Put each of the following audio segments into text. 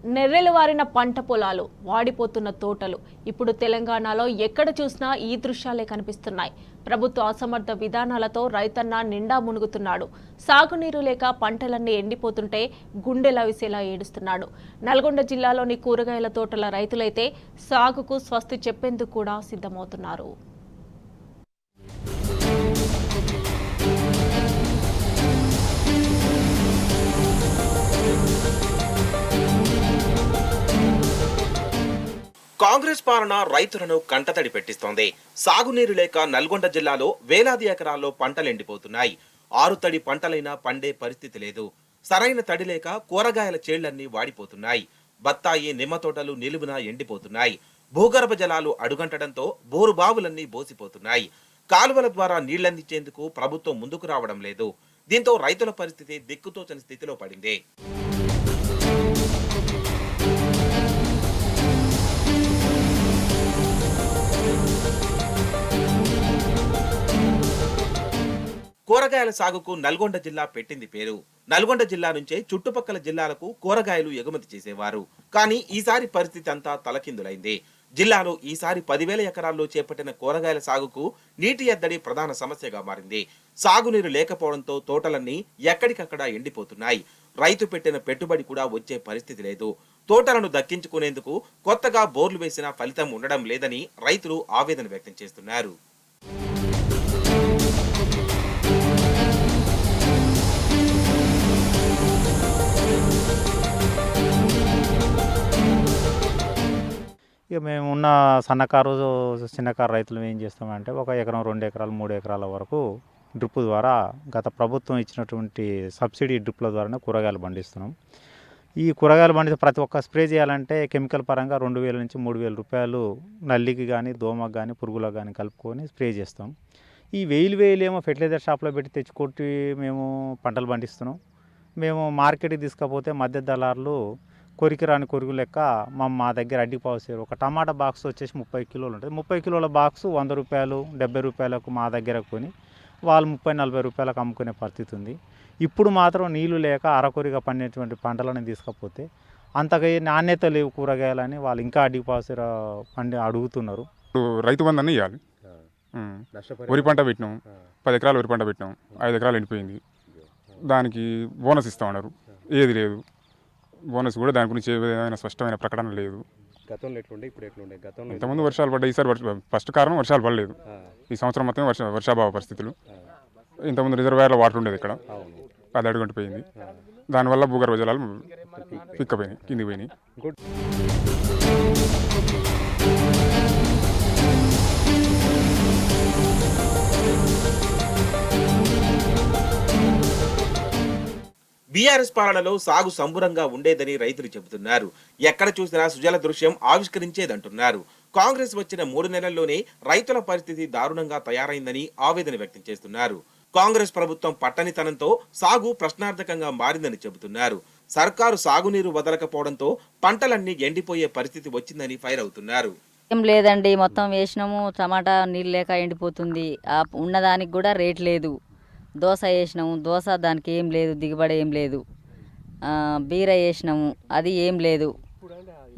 నెర్రెలు వారిన పంట పొలాలు, వాడిపోతున్న తోటలు. ఇప్పుడు తెలంగాణలో ఎక్కడ చూసినా ఈ దృశ్యాలే కనిపిస్తున్నాయి. ప్రభుత్వ అసమర్థ విధానాలతో రైతన్న నిండా మునుగుతున్నాడు. సాగునీరు లేక పంటలన్నీ ఎండిపోతుంటే గుండెల విసేలా ఏడుస్తున్నాడు. నల్గొండ జిల్లాలోని కూరగాయల తోటల రైతులైతే సాగుకు స్వస్తి చెప్పేందుకు కూడా సిద్ధమవుతున్నారు. కాంగ్రెస్ పాలన రైతులను కంటతడి పెట్టిస్తోంది. సాగునీరు లేక నల్గొండ జిల్లాలో వేలాది ఎకరాల్లో పంటలు ఎండిపోతున్నాయి. ఆరుతడి పంటలైనా పండే పరిస్థితి లేదు. సరైన తడి లేక కూరగాయల చేళ్లన్నీ వాడిపోతున్నాయి. బత్తాయి, నిమ్మ తోటలు నిలువున ఎండిపోతున్నాయి. భూగర్భ జలాలు అడుగంటడంతో బోరు బావులన్నీ బోసిపోతున్నాయి. కాలువల ద్వారా నీళ్లందించేందుకు ప్రభుత్వం ముందుకు రావడం లేదు. దీంతో రైతుల పరిస్థితి దిక్కుతోచని స్థితిలో పడింది. కూరగాయల సాగుకు నల్గొండ జిల్లా పెట్టింది పేరు. నల్గొండ జిల్లా నుంచే చుట్టుపక్కల జిల్లాలకు కూరగాయలు ఎగుమతి చేసేవారు. కానీ ఈసారి పరిస్థితి అంతా తలకిందులైంది. జిల్లాలో ఈసారి 10,000 ఎకరాల్లో చేపట్టిన కూరగాయల సాగుకు నీటి ఎద్దడి ప్రధాన సమస్యగా మారింది. సాగునీరు లేకపోవడంతో తోటలన్నీ ఎక్కడికక్కడ ఎండిపోతున్నాయి. రైతు పెట్టిన పెట్టుబడి కూడా వచ్చే పరిస్థితి లేదు. తోటలను దక్కించుకునేందుకు కొత్తగా బోర్లు వేసినా ఫలితం ఉండడం లేదని రైతులు ఆవేదన వ్యక్తం చేస్తున్నారు. ఇక మేము ఉన్న సన్నకారు చిన్నకారు రైతులు ఏం చేస్తామంటే 1 ఎకరం 2 ఎకరాలు 3 ఎకరాల వరకు డ్రిప్ ద్వారా గత ప్రభుత్వం ఇచ్చినటువంటి సబ్సిడీ డ్రిప్ల ద్వారానే కూరగాయలు పండిస్తున్నాం. ఈ కూరగాయలు పండిస్తే ప్రతి ఒక్క స్ప్రే చేయాలంటే కెమికల్ పరంగా 2,000 నుంచి 3,000 రూపాయలు నల్లికి కానీ దోమకు కానీ పురుగులకు కానీ కలుపుకొని స్ప్రే చేస్తాం. ఈ వేలు ఏమో ఫెర్టిలైజర్ షాప్లో పెట్టి తెచ్చుకొట్టి మేము పంటలు పండిస్తున్నాం. మేము మార్కెట్కి తీసుకపోతే మధ్య దళారులు కొరికి రాని కొరుగు లెక్క మా దగ్గర అడ్డి పావుసేరు. ఒక టమాటా బాక్స్ వచ్చేసి 30 కిలోలు ఉంటుంది. 30 కిలోల బాక్సు 100 రూపాయలు 70 రూపాయలకు మా దగ్గర కొని వాళ్ళు 30-40 రూపాయలకు అమ్ముకునే పరిస్థితి ఉంది. ఇప్పుడు మాత్రం నీళ్లు లేక అరకొరిగా పండినటువంటి పంటలను తీసుకపోతే అంతగా నాణ్యత లేవు కూరగాయలని వాళ్ళు ఇంకా అడ్డి పావుసేరు అడుగుతున్నారు. రైతు బంధు ఇవ్వాలి. వరి పంట పెట్టినాం, 10 ఎకరాలు వరి పంట పెట్టినాం, 5 ఎకరాలు ఎండిపోయింది. దానికి బోనస్ ఇస్తామన్నారు, ఏది లేదు. బోనస్ కూడా దాని గురించి ఏదైనా స్పష్టమైన ప్రకటన లేదు. గతంలో ఎట్లుండే ఇప్పుడు ఎట్లుండే? గతంలో ఇంతకుముందు వర్షాలు పడ్డాయి, ఈసారి ఫస్ట్ కారణం వర్షాలు పడలేదు. ఈ సంవత్సరం మొత్తం వర్షాభావ పరిస్థితులు. ఇంతకుముందు రిజర్వాయర్లో వాటర్ ఉండేది ఇక్కడ, అది అడుగుంటిపోయింది. దానివల్ల భూగర్భ జలాలు పిక్కపోయినాయి, కిందికి పోయినాయి. బీఆర్ఎస్ పాలనలో సాగు సంబురంగా ఉండేదని రైతులు చెబుతున్నారు. ఎక్కడ చూసినా సుజల దృశ్యం ఆవిష్కరించేదంటున్నారు. కాంగ్రెస్ వచ్చిన 3 నెలల్లోనే రైతుల పరిస్థితి దారుణంగా తయారైందని ఆవేదన వ్యక్తం చేస్తున్నారు. కాంగ్రెస్ ప్రభుత్వం పట్టనితనంతో సాగు ప్రశ్నార్థకంగా మారిందని చెబుతున్నారు. సర్కారు సాగునీరు వదలకపోవడంతో పంటలన్నీ ఎండిపోయే పరిస్థితి వచ్చిందని ఫైర్ అవుతున్నారు. ఏం లేదండి, మొత్తం వేసినాము, టమాటా నీళ్ళు లేక ఎండిపోతుంది. ఉన్నదానికి కూడా రేట్ లేదు. దోస వేసినాము, దోస దానికి ఏం లేదు, దిగుబడి ఏం లేదు. బీర వేసినాము, అది ఏం లేదు.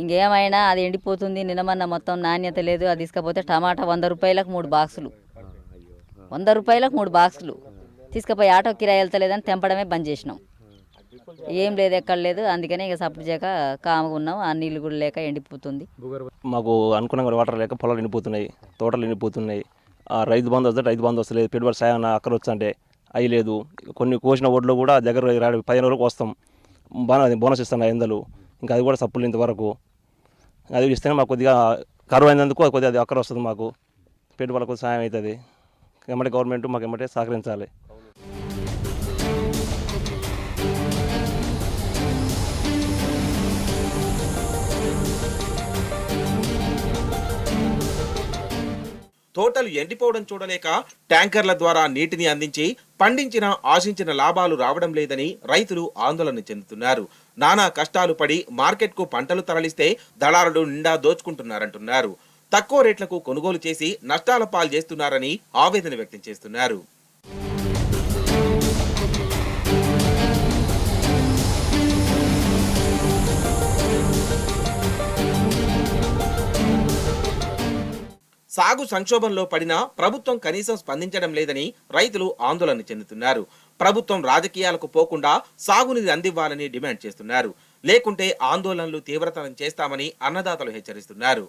ఇంకేమైనా అది ఎండిపోతుంది. నిన్నమన్న మొత్తం నాణ్యత లేదు. అది తీసుకపోతే టమాటా 100 రూపాయలకు 3 బాక్సులు, 100 రూపాయలకు 3 బాక్సులు తీసుకుపోయి ఆటో కిరాయి వెళ్తలేదని తెంపడమే బంద్ చేసినాం. ఏం లేదు, ఎక్కడ లేదు. అందుకనే ఇక సప్పుడు చేయక కామగా ఉన్నాం. ఆ నీళ్ళు కూడా లేక ఎండిపోతుంది. మాకు అనుకున్న వాటర్ లేక పొలాలు ఎండిపోతున్నాయి, తోటలు ఎండిపోతున్నాయి. రైతు బంధు వస్తే రైతు బంధు వస్తలేదు. పెట్టుబడి సాయం అక్కడ వచ్చంటే అవి లేదు. కొన్ని కోసిన ఒడ్లు కూడా దగ్గర 15 వరకు వస్తాం. బోనస్ ఇస్తాను 500, ఇంకా అది కూడా సప్పులు ఇంతవరకు. అది ఇస్తేనే మాకు కొద్దిగా కరువు అయినందుకు కొద్దిగా అది అక్కడ వస్తుంది. మాకు పెట్టుబడులకు సాయం అవుతుంది. ఎమ్మటే గవర్నమెంట్ మాకు ఎమ్మటే సహకరించాలి. తోటలు ఎండిపోవడం చూడలేక ట్యాంకర్ల ద్వారా నీటిని అందించి పండించిన ఆశించిన లాభాలు రావడం లేదని రైతులు ఆందోళన చెందుతున్నారు. నానా కష్టాలు పడి మార్కెట్కు పంటలు తరలిస్తే దళారులు నిండా దోచుకుంటున్నారంటున్నారు. తక్కువ రేట్లకు కొనుగోలు చేసి నష్టాల పాలు చేస్తున్నారని ఆవేదన వ్యక్తం చేస్తున్నారు. సాగు సంక్షోభంలో పడినా ప్రభుత్వం కనీసం స్పందించడం లేదని రైతులు ఆందోళన చెందుతున్నారు. ప్రభుత్వం రాజకీయాలకు పోకుండా సాగునీరు అందివ్వాలని డిమాండ్ చేస్తున్నారు. లేకుంటే ఆందోళనలు తీవ్రతరం చేస్తామని అన్నదాతలు హెచ్చరిస్తున్నారు.